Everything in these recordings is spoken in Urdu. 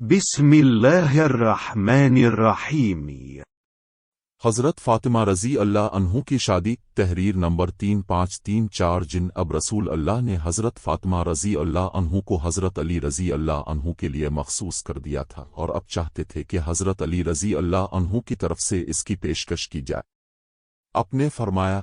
بسم الله الرحمن الرحیم۔ حضرت فاطمہ رضی اللہ عنہ کی شادی تحریر نمبر 3534 جن اب رسول اللہ نے حضرت فاطمہ رضی اللہ عنہ کو حضرت علی رضی اللہ عنہ کے لیے مخصوص کر دیا تھا اور اب چاہتے تھے کہ حضرت علی رضی اللہ عنہ کی طرف سے اس کی پیشکش کی جائے۔ آپ نے فرمایا،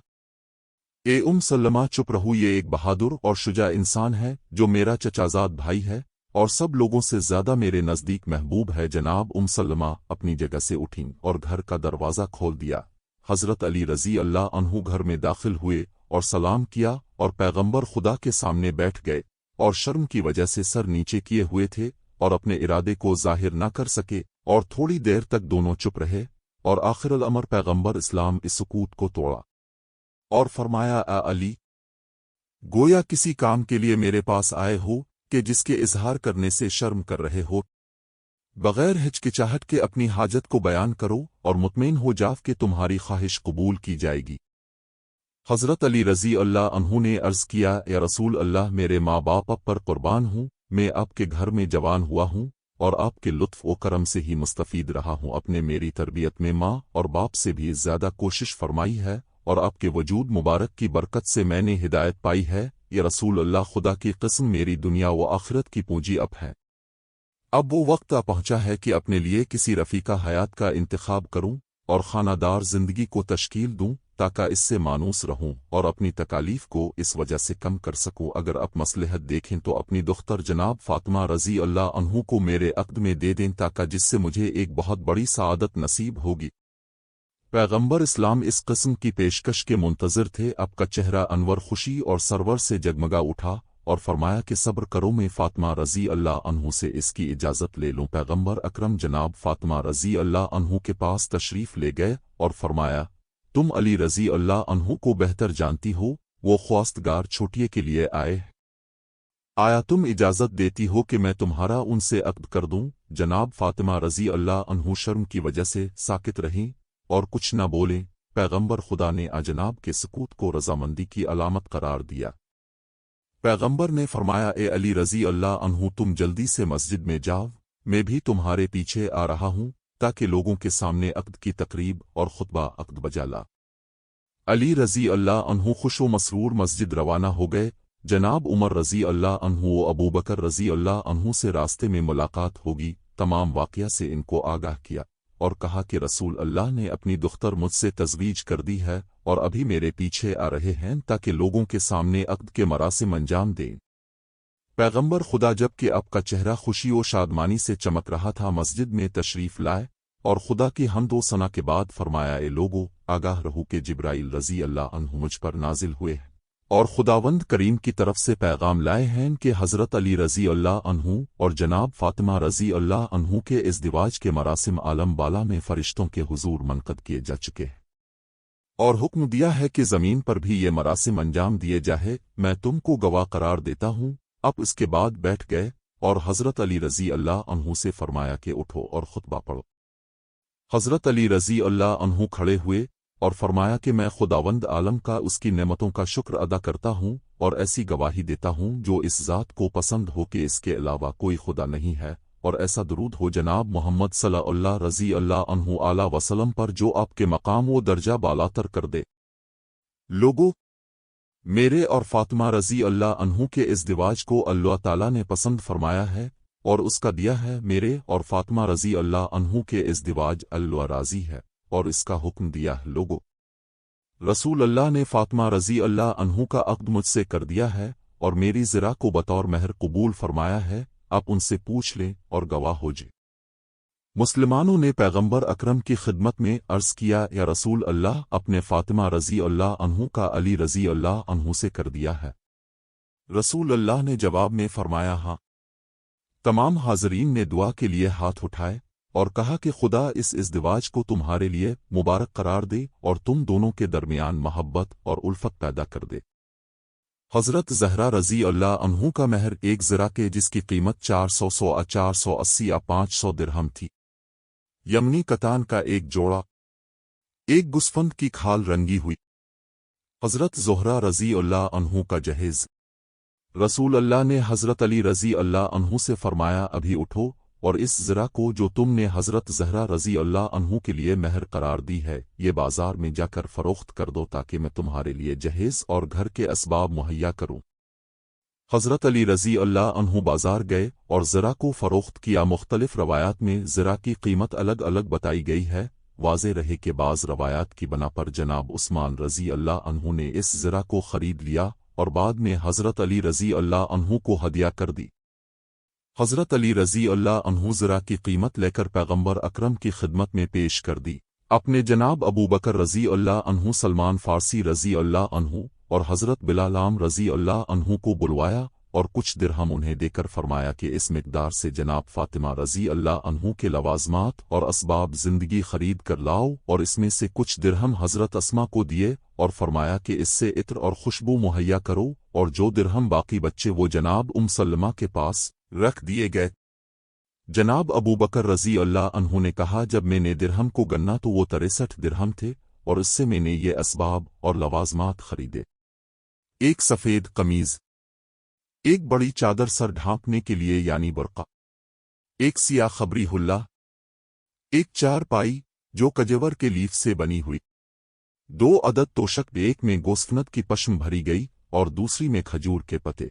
اے سلمہ چپ رہو، یہ ایک بہادر اور شجاع انسان ہے جو میرا چچازاد بھائی ہے اور سب لوگوں سے زیادہ میرے نزدیک محبوب ہے۔ جناب سلمہ اپنی جگہ سے اٹھیں اور گھر کا دروازہ کھول دیا۔ حضرت علی رضی اللہ عنہ گھر میں داخل ہوئے اور سلام کیا اور پیغمبر خدا کے سامنے بیٹھ گئے اور شرم کی وجہ سے سر نیچے کیے ہوئے تھے اور اپنے ارادے کو ظاہر نہ کر سکے اور تھوڑی دیر تک دونوں چپ رہے اور آخر الامر پیغمبر اسلام اس سکوت کو توڑا اور فرمایا، اے علی، گویا کسی کام کے لیے میرے پاس آئے ہو کہ جس کے اظہار کرنے سے شرم کر رہے ہو، بغیر ہچکچاہٹ کے اپنی حاجت کو بیان کرو اور مطمئن ہو جاؤ کہ تمہاری خواہش قبول کی جائے گی۔ حضرت علی رضی اللہ عنہ نے عرض کیا، یا رسول اللہ، میرے ماں باپ پر قربان ہوں، میں آپ کے گھر میں جوان ہوا ہوں اور آپ کے لطف و کرم سے ہی مستفید رہا ہوں۔ آپ نے میری تربیت میں ماں اور باپ سے بھی زیادہ کوشش فرمائی ہے اور آپ کے وجود مبارک کی برکت سے میں نے ہدایت پائی ہے۔ یا رسول اللہ، خدا کی قسم میری دنیا و آخرت کی پونجی اب ہے۔ اب وہ وقت آ پہنچا ہے کہ اپنے لیے کسی رفیقہ حیات کا انتخاب کروں اور خانہ دار زندگی کو تشکیل دوں تاکہ اس سے مانوس رہوں اور اپنی تکالیف کو اس وجہ سے کم کر سکوں۔ اگر آپ مصلحت دیکھیں تو اپنی دختر جناب فاطمہ رضی اللہ عنہ کو میرے عقد میں دے دیں تاکہ جس سے مجھے ایک بہت بڑی سعادت نصیب ہوگی۔ پیغمبر اسلام اس قسم کی پیشکش کے منتظر تھے۔ اب کا چہرہ انور خوشی اور سرور سے جگمگا اٹھا اور فرمایا کہ صبر کرو، میں فاطمہ رضی اللہ عنہ سے اس کی اجازت لے لوں۔ پیغمبر اکرم جناب فاطمہ رضی اللہ عنہ کے پاس تشریف لے گئے اور فرمایا، تم علی رضی اللہ عنہ کو بہتر جانتی ہو، وہ خواستگار چھوٹیے کے لیے آئے، آیا تم اجازت دیتی ہو کہ میں تمہارا ان سے عقد کر دوں؟ جناب فاطمہ رضی اللہ عنہ شرم کی وجہ سے ساکت رہیں اور کچھ نہ بولیں۔ پیغمبر خدا نے جناب کے سکوت کو رضامندی کی علامت قرار دیا۔ پیغمبر نے فرمایا، اے علی رضی اللہ عنہ، تم جلدی سے مسجد میں جاؤ، میں بھی تمہارے پیچھے آ رہا ہوں تاکہ لوگوں کے سامنے عقد کی تقریب اور خطبہ عقد بجا لا۔ علی رضی اللہ عنہ خوش و مسرور مسجد روانہ ہو گئے۔ جناب عمر رضی اللہ عنہ و ابو بکر رضی اللہ عنہ سے راستے میں ملاقات ہوگی، تمام واقعہ سے ان کو آگاہ کیا اور کہا کہ رسول اللہ نے اپنی دختر مجھ سے تزویج کر دی ہے اور ابھی میرے پیچھے آ رہے ہیں تاکہ لوگوں کے سامنے عقد کے مراسم انجام دیں۔ پیغمبر خدا جب کہ اب کا چہرہ خوشی و شادمانی سے چمک رہا تھا، مسجد میں تشریف لائے اور خدا کی حمد و ثنا کے بعد فرمایا، اے لوگو، آگاہ رہو کہ جبرائیل رضی اللہ عنہ مجھ پر نازل ہوئے ہیں اور خداوند کریم کی طرف سے پیغام لائے ہیں کہ حضرت علی رضی اللہ عنہ اور جناب فاطمہ رضی اللہ عنہ کے ازدواج کے مراسم عالم بالا میں فرشتوں کے حضور منعقد کیے جا چکے ہیں اور حکم دیا ہے کہ زمین پر بھی یہ مراسم انجام دیے جائے، میں تم کو گواہ قرار دیتا ہوں۔ اب اس کے بعد بیٹھ گئے اور حضرت علی رضی اللہ عنہ سے فرمایا کہ اٹھو اور خطبہ پڑھو۔ حضرت علی رضی اللہ عنہ کھڑے ہوئے اور فرمایا کہ میں خداوند عالم کا اس کی نعمتوں کا شکر ادا کرتا ہوں اور ایسی گواہی دیتا ہوں جو اس ذات کو پسند ہو کہ اس کے علاوہ کوئی خدا نہیں ہے، اور ایسا درود ہو جناب محمد صلی اللہ رضی اللہ عنہ اعلیٰ وسلم پر جو آپ کے مقام و درجہ بالاتر کر دے۔ لوگو، میرے اور فاطمہ رضی اللہ عنہ کے ازدواج کو اللہ تعالیٰ نے پسند فرمایا ہے اور اس کا دیا ہے۔ میرے اور فاطمہ رضی اللہ عنہ کے ازدواج اللہ راضی ہے اور اس کا حکم دیا ہے۔ لوگو، رسول اللہ نے فاطمہ رضی اللہ عنہ کا عقد مجھ سے کر دیا ہے اور میری زرا کو بطور مہر قبول فرمایا ہے، آپ ان سے پوچھ لیں اور گواہ ہو جائیں۔ مسلمانوں نے پیغمبر اکرم کی خدمت میں عرض کیا، یا رسول اللہ، اپنے فاطمہ رضی اللہ عنہ کا علی رضی اللہ عنہ سے کر دیا ہے؟ رسول اللہ نے جواب میں فرمایا، ہاں۔ تمام حاضرین نے دعا کے لیے ہاتھ اٹھائے اور کہا کہ خدا اس ازدواج کو تمہارے لیے مبارک قرار دے اور تم دونوں کے درمیان محبت اور الفت پیدا کر دے۔ حضرت زہرا رضی اللہ عنہ کا مہر ایک زرا کے جس کی قیمت 480 یا 500 درہم تھی، یمنی کتان کا ایک جوڑا، ایک گسفند کی کھال رنگی ہوئی۔ حضرت زہرا رضی اللہ عنہ کا جہیز۔ رسول اللہ نے حضرت علی رضی اللہ عنہ سے فرمایا، ابھی اٹھو اور اس زرہ کو جو تم نے حضرت زہرا رضی اللہ عنہ کے لیے مہر قرار دی ہے یہ بازار میں جا کر فروخت کر دو تاکہ میں تمہارے لیے جہیز اور گھر کے اسباب مہیا کروں۔ حضرت علی رضی اللہ عنہ بازار گئے اور زرہ کو فروخت کیا۔ مختلف روایات میں زرہ کی قیمت الگ الگ بتائی گئی ہے۔ واضح رہے کہ بعض روایات کی بنا پر جناب عثمان رضی اللہ عنہ نے اس زرہ کو خرید لیا اور بعد میں حضرت علی رضی اللہ عنہ کو ہدیہ کر دی۔ حضرت علی رضی اللہ عنہ زرہ کی قیمت لے کر پیغمبر اکرم کی خدمت میں پیش کر دی۔ اپنے جناب ابو بکر رضی اللہ عنہ، سلمان فارسی رضی اللہ عنہ اور حضرت بلال عام رضی اللہ عنہ کو بلوایا اور کچھ درہم انہیں دے کر فرمایا کہ اس مقدار سے جناب فاطمہ رضی اللہ عنہ کے لوازمات اور اسباب زندگی خرید کر لاؤ، اور اس میں سے کچھ درہم حضرت اسما کو دیے اور فرمایا کہ اس سے عطر اور خوشبو مہیا کرو، اور جو درہم باقی بچے وہ جناب سلمہ کے پاس رکھ دیے گئے۔ جناب ابو بکر رضی اللہ عنہ نے کہا جب میں نے درہم کو گنا تو وہ 63 درہم تھے اور اس سے میں نے یہ اسباب اور لوازمات خریدے: ایک سفید قمیض، ایک بڑی چادر سر ڈھانپنے کے لیے یعنی برقع، ایک سیاہ خبری حلہ، ایک چارپائی جو کجور کے لیف سے بنی ہوئی، 2 عدد توشک، ایک میں گوسفند کی پشم بھری گئی اور دوسری میں کھجور کے پتے،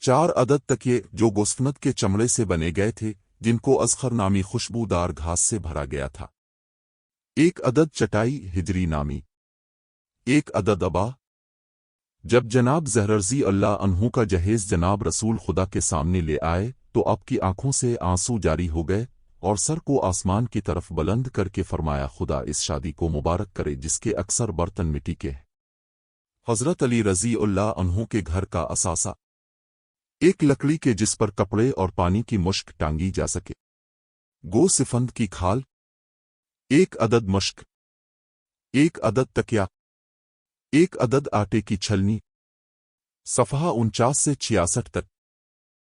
4 عدد تکیے جو گوسفند کے چمڑے سے بنے گئے تھے جن کو ازخر نامی خوشبودار گھاس سے بھرا گیا تھا، 1 عدد چٹائی ہجری نامی، 1 عدد ابا۔ جب جناب زہرا رضی اللہ عنہ کا جہیز جناب رسول خدا کے سامنے لے آئے تو آپ کی آنکھوں سے آنسو جاری ہو گئے اور سر کو آسمان کی طرف بلند کر کے فرمایا خدا اس شادی کو مبارک کرے جس کے اکثر برتن مٹی کے ہیں۔ حضرت علی رضی اللہ عنہ کے گھر کا اثاثہ: ایک لکڑی کے جس پر کپڑے اور پانی کی مشک ٹانگی جا سکے، گو سفند کی کھال، 1 عدد مشک، 1 عدد تکیا، 1 عدد آٹے کی چھلنی۔ صفحہ 49 سے 66 تک۔